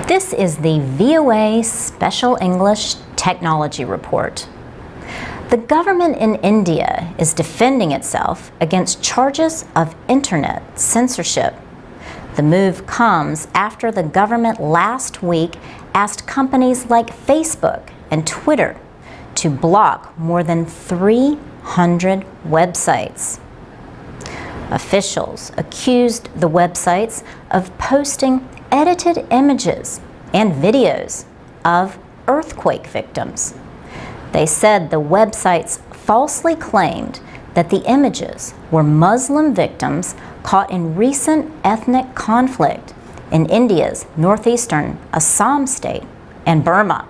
This is the VOA Special English Technology Report. The government in India is defending itself against charges of internet censorship. The move comes after the government last week asked companies like Facebook and Twitter to block more than 300 websites. Officials accused the websites of posting edited images and videos of earthquake victims. They said the websites falsely claimed that the images were Muslim victims caught in recent ethnic conflict in India's northeastern Assam state and Burma.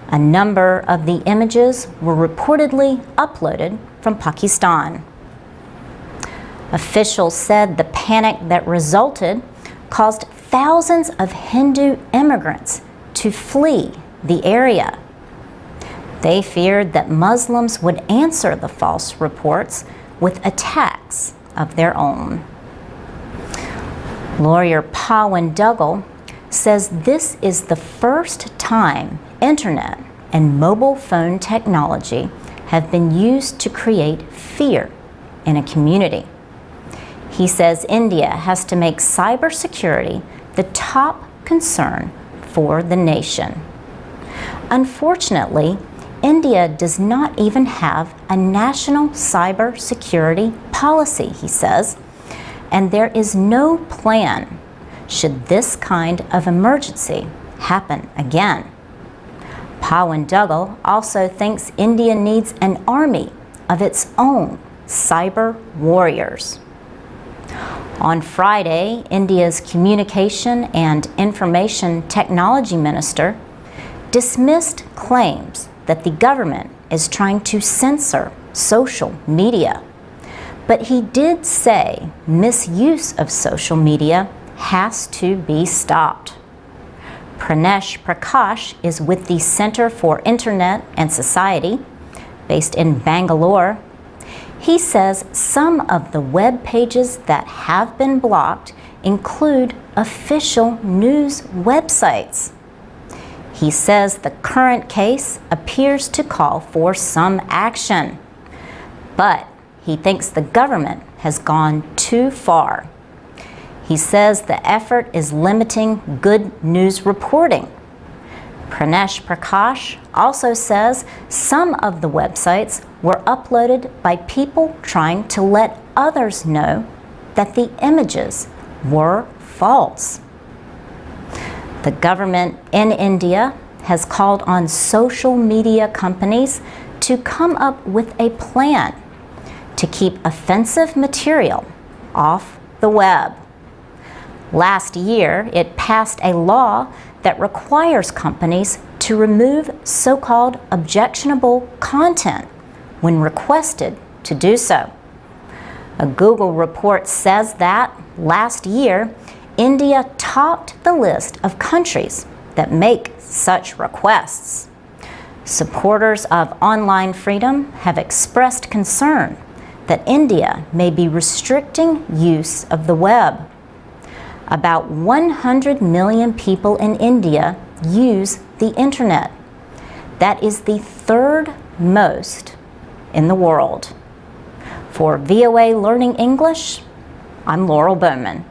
A number of the images were reportedly uploaded from Pakistan. Officials said the panic that resulted caused thousands of Hindu immigrants to flee the area. They feared that Muslims would answer the false reports with attacks of their own. Lawyer Pavan Duggal says this is the first time internet and mobile phone technology have been used to create fear in a community. He says India has to make cybersecurity the top concern for the nation. Unfortunately, India does not even have a national cybersecurity policy, he says, and there is no plan should this kind of emergency happen again. Pavan Duggal also thinks India needs an army of its own cyber warriors. On Friday, India's Communication and Information Technology Minister dismissed claims that the government is trying to censor social media. But he did say misuse of social media has to be stopped. Pranesh Prakash is with the Center for Internet and Society, based in Bangalore. He says some of the web pages that have been blocked include official news websites. He says the current case appears to call for some action, but he thinks the government has gone too far. He says the effort is limiting good news reporting. Pranesh Prakash also says some of the websites were uploaded by people trying to let others know that the images were false. The government in India has called on social media companies to come up with a plan to keep offensive material off the web. Last year, it passed a law that requires companies to remove so-called objectionable content when requested to do so. A Google report says that last year, India topped the list of countries that make such requests. Supporters of online freedom have expressed concern that India may be restricting use of the web. About 100 million people in India use the internet. That is the third most in the world. For VOA Learning English, I'm Laurel Bowman.